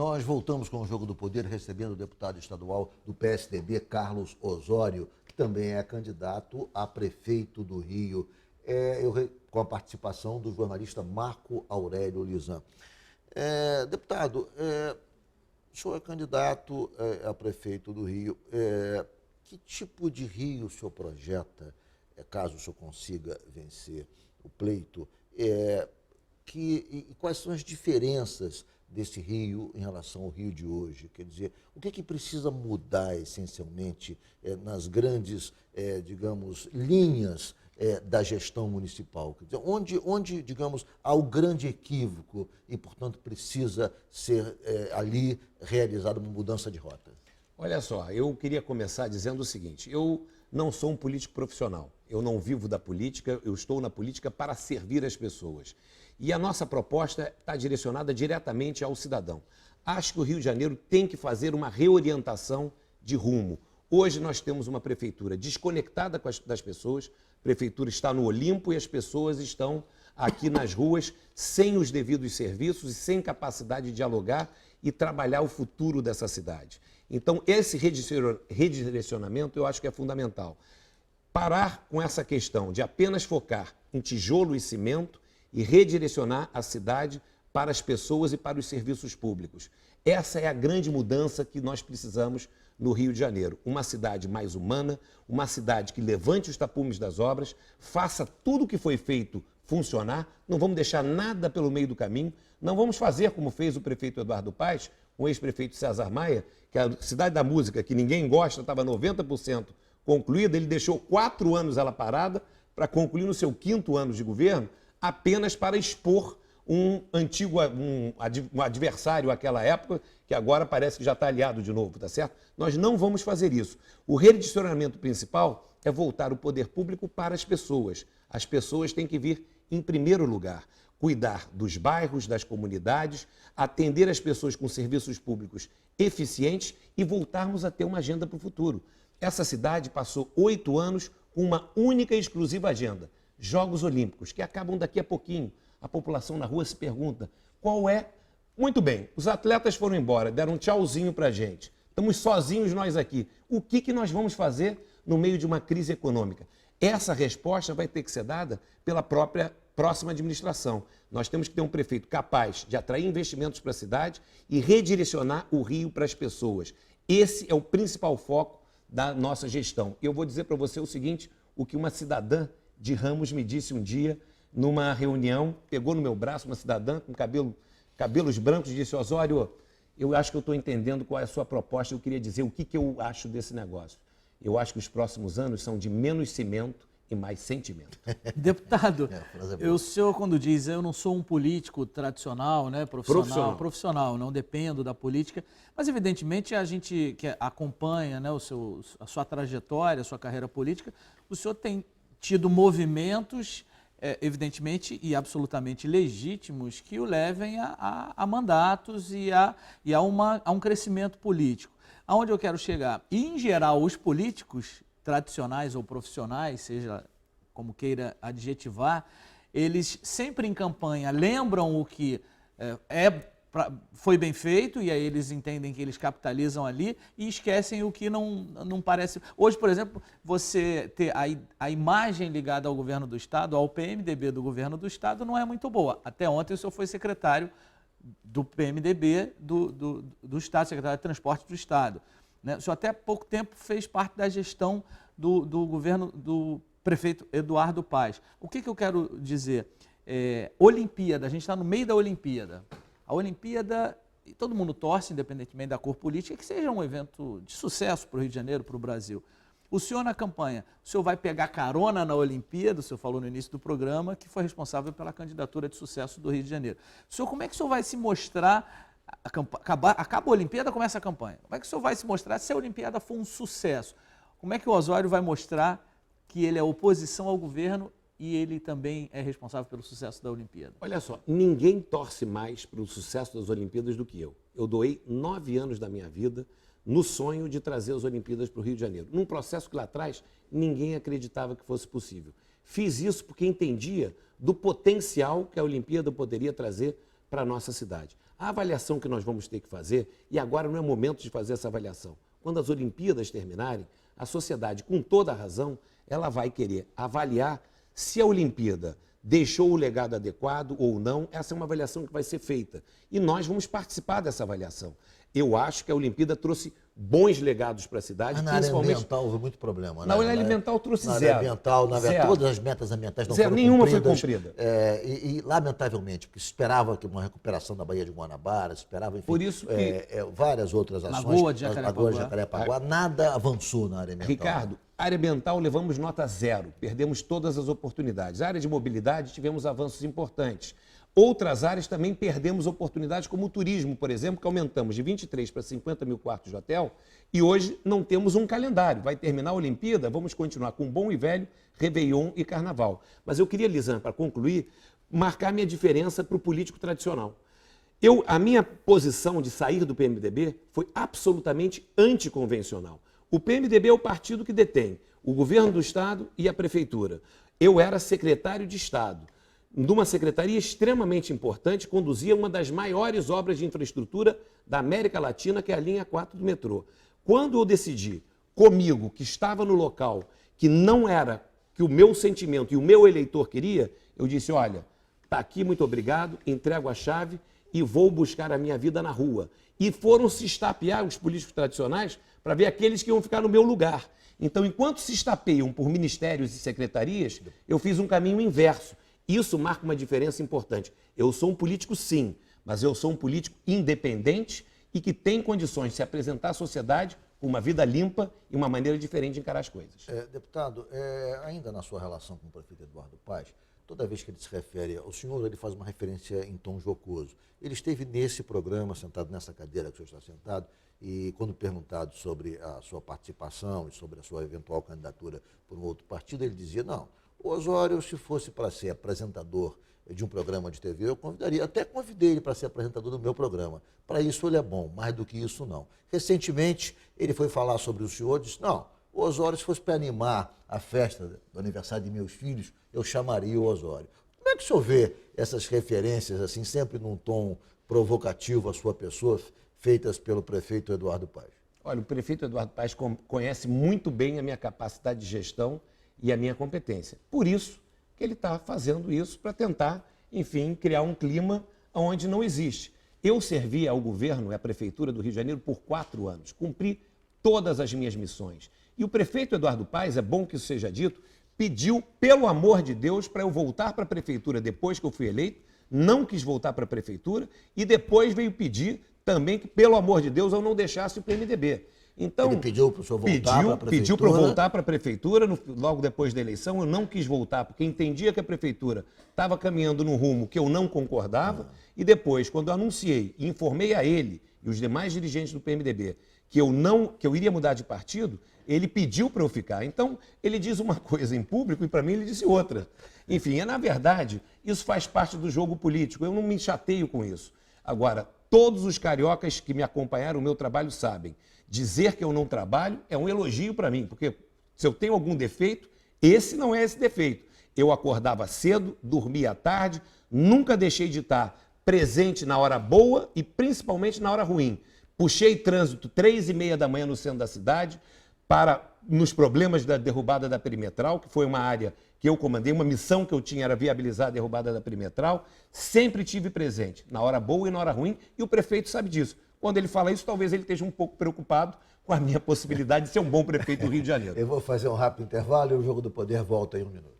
Nós voltamos com o Jogo do Poder, recebendo o deputado estadual do PSDB, Carlos Osório, que também é candidato a prefeito do Rio, com a participação do jornalista Marco Aurélio Lisan. Deputado, o senhor é candidato a prefeito do Rio. Que tipo de Rio o senhor projeta, caso o senhor consiga vencer o pleito? E quais são as diferenças desse Rio em relação ao Rio de hoje? Quer dizer, o que precisa mudar essencialmente nas grandes, digamos, linhas da gestão municipal? Quer dizer, onde, digamos, há o grande equívoco e, portanto, precisa ser ali realizada uma mudança de rota? Olha só, eu queria começar dizendo o seguinte: eu não sou um político profissional, eu não vivo da política, eu estou na política para servir as pessoas. E a nossa proposta está direcionada diretamente ao cidadão. Acho que o Rio de Janeiro tem que fazer uma reorientação de rumo. Hoje nós temos uma prefeitura desconectada das pessoas, a prefeitura está no Olimpo e as pessoas estão aqui nas ruas sem os devidos serviços e sem capacidade de dialogar e trabalhar o futuro dessa cidade. Então, esse redirecionamento eu acho que é fundamental. Parar com essa questão de apenas focar em tijolo e cimento e redirecionar a cidade para as pessoas e para os serviços públicos. Essa é a grande mudança que nós precisamos no Rio de Janeiro. Uma cidade mais humana, uma cidade que levante os tapumes das obras, faça tudo o que foi feito funcionar, não vamos deixar nada pelo meio do caminho, não vamos fazer como fez o prefeito Eduardo Paes, o ex-prefeito César Maia, que a Cidade da Música, que ninguém gosta, estava 90% concluída, ele deixou 4 anos ela parada para concluir no seu 5º ano de governo, apenas para expor um adversário àquela época, que agora parece que já está aliado de novo, tá certo? Nós não vamos fazer isso. O redirecionamento principal é voltar o poder público para as pessoas. As pessoas têm que vir em primeiro lugar, cuidar dos bairros, das comunidades, atender as pessoas com serviços públicos eficientes e voltarmos a ter uma agenda para o futuro. Essa cidade passou 8 anos com uma única e exclusiva agenda: Jogos Olímpicos, que acabam daqui a pouquinho. A população na rua se pergunta qual é. Muito bem, os atletas foram embora, deram um tchauzinho para a gente. Estamos sozinhos nós aqui. O que nós vamos fazer no meio de uma crise econômica? Essa resposta vai ter que ser dada pela própria próxima administração. Nós temos que ter um prefeito capaz de atrair investimentos para a cidade e redirecionar o Rio para as pessoas. Esse é o principal foco da nossa gestão. Eu vou dizer para você o seguinte: o que uma cidadã de Ramos me disse um dia, numa reunião, pegou no meu braço uma cidadã com cabelos brancos e disse: Osório, eu acho que eu estou entendendo qual é a sua proposta, eu queria dizer o que eu acho desse negócio. Eu acho que os próximos anos são de menos cimento e mais sentimento. Deputado, o senhor quando diz eu não sou um político tradicional, né, profissional, não dependo da política, mas evidentemente a gente que acompanha, né, a sua trajetória, a sua carreira política, o senhor tem tido movimentos evidentemente e absolutamente legítimos que o levem a mandatos e a um crescimento político. Aonde eu quero chegar? E, em geral, os políticos tradicionais ou profissionais, seja como queira adjetivar, eles sempre em campanha lembram o que foi bem feito e aí eles entendem que eles capitalizam ali e esquecem o que não parece. Hoje, por exemplo, você ter a imagem ligada ao governo do Estado, ao PMDB do governo do Estado, não é muito boa. Até ontem o senhor foi secretário do PMDB do Estado, secretário de Transporte do Estado, né? O senhor até há pouco tempo fez parte da gestão do governo do prefeito Eduardo Paes. O que eu quero dizer? Olimpíada, a gente está no meio da Olimpíada. A Olimpíada, e todo mundo torce, independentemente da cor política, que seja um evento de sucesso para o Rio de Janeiro, para o Brasil. O senhor na campanha, o senhor vai pegar carona na Olimpíada, o senhor falou no início do programa, que foi responsável pela candidatura de sucesso do Rio de Janeiro. O senhor, como é que o senhor vai se mostrar, acaba a Olimpíada, começa a campanha, como é que o senhor vai se mostrar se a Olimpíada for um sucesso? Como é que o Osório vai mostrar que ele é oposição ao governo e ele também é responsável pelo sucesso da Olimpíada? Olha só, ninguém torce mais para o sucesso das Olimpíadas do que eu. Eu doei 9 anos da minha vida no sonho de trazer as Olimpíadas para o Rio de Janeiro. Num processo que lá atrás ninguém acreditava que fosse possível. Fiz isso porque entendia do potencial que a Olimpíada poderia trazer para a nossa cidade. A avaliação que nós vamos ter que fazer, e agora não é momento de fazer essa avaliação, quando as Olimpíadas terminarem, a sociedade, com toda a razão, ela vai querer avaliar se a Olimpíada deixou o legado adequado ou não. Essa é uma avaliação que vai ser feita. E nós vamos participar dessa avaliação. Eu acho que a Olimpíada trouxe bons legados para a cidade. Mas na área ambiental houve muito problema. Na área ambiental trouxe zero. Na área ambiental, todas as metas ambientais não foram cumpridas. Nenhuma foi cumprida. E, lamentavelmente, porque se esperava que uma recuperação da Baía de Guanabara, se esperava, enfim, por isso que várias outras ações. Lagoa de Jacarepaguá, nada avançou na área ambiental. Ricardo, área ambiental levamos nota 0, perdemos todas as oportunidades. A área de mobilidade tivemos avanços importantes. Outras áreas também perdemos oportunidades, como o turismo, por exemplo, que aumentamos de 23 para 50 mil quartos de hotel e hoje não temos um calendário. Vai terminar a Olimpíada, vamos continuar com bom e velho, Réveillon e Carnaval. Mas eu queria, Lisandro, para concluir, marcar minha diferença para o político tradicional. A minha posição de sair do PMDB foi absolutamente anticonvencional. O PMDB é o partido que detém o governo do Estado e a prefeitura. Eu era secretário de Estado de uma secretaria extremamente importante, conduzia uma das maiores obras de infraestrutura da América Latina, que é a linha 4 do metrô. Quando eu decidi, comigo, que estava no local, que não era que o meu sentimento e o meu eleitor queria, eu disse, olha, está aqui, muito obrigado, entrego a chave e vou buscar a minha vida na rua. E foram se estapear os políticos tradicionais para ver aqueles que iam ficar no meu lugar. Então, enquanto se estapeiam por ministérios e secretarias, eu fiz um caminho inverso. Isso marca uma diferença importante. Eu sou um político, sim, mas eu sou um político independente e que tem condições de se apresentar à sociedade com uma vida limpa e uma maneira diferente de encarar as coisas. Deputado, ainda na sua relação com o prefeito Eduardo Paes, toda vez que ele se refere ao senhor, ele faz uma referência em tom jocoso. Ele esteve nesse programa, sentado nessa cadeira que o senhor está sentado, e quando perguntado sobre a sua participação e sobre a sua eventual candidatura por um outro partido, ele dizia, não, o Osório, se fosse para ser apresentador de um programa de TV, eu convidaria, até convidei ele para ser apresentador do meu programa. Para isso ele é bom, mais do que isso não. Recentemente, ele foi falar sobre o senhor e disse, não, o Osório, se fosse para animar a festa do aniversário de meus filhos, eu chamaria o Osório. Como é que o senhor vê essas referências, assim, sempre num tom provocativo à sua pessoa, feitas pelo prefeito Eduardo Paes? Olha, o prefeito Eduardo Paes conhece muito bem a minha capacidade de gestão e a minha competência. Por isso que ele está fazendo isso para tentar, enfim, criar um clima onde não existe. Eu servi ao governo e à prefeitura do Rio de Janeiro por 4 anos, cumpri todas as minhas missões. E o prefeito Eduardo Paes, é bom que isso seja dito, pediu, pelo amor de Deus, para eu voltar para a prefeitura depois que eu fui eleito, não quis voltar para a prefeitura e depois veio pedir também que, pelo amor de Deus, eu não deixasse o PMDB. Então, ele pediu para o senhor voltar para a prefeitura? Pediu para eu voltar para a prefeitura logo depois da eleição. Eu não quis voltar, porque entendia que a prefeitura estava caminhando num rumo que eu não concordava. E depois, quando eu anunciei e informei a ele e os demais dirigentes do PMDB que eu iria mudar de partido, ele pediu para eu ficar. Então, ele diz uma coisa em público e para mim ele disse outra. Enfim, na verdade, isso faz parte do jogo político. Eu não me chateio com isso. Agora, todos os cariocas que me acompanharam o meu trabalho sabem. Dizer que eu não trabalho é um elogio para mim, porque se eu tenho algum defeito, esse não é esse defeito. Eu acordava cedo, dormia à tarde, nunca deixei de estar presente na hora boa e principalmente na hora ruim. Puxei trânsito 3h30 da manhã no centro da cidade nos problemas da derrubada da perimetral, que foi uma área que eu comandei, uma missão que eu tinha era viabilizar a derrubada da perimetral. Sempre tive presente, na hora boa e na hora ruim, e o prefeito sabe disso. Quando ele fala isso, talvez ele esteja um pouco preocupado com a minha possibilidade de ser um bom prefeito do Rio de Janeiro. Eu vou fazer um rápido intervalo e o Jogo do Poder volta em 1 minuto.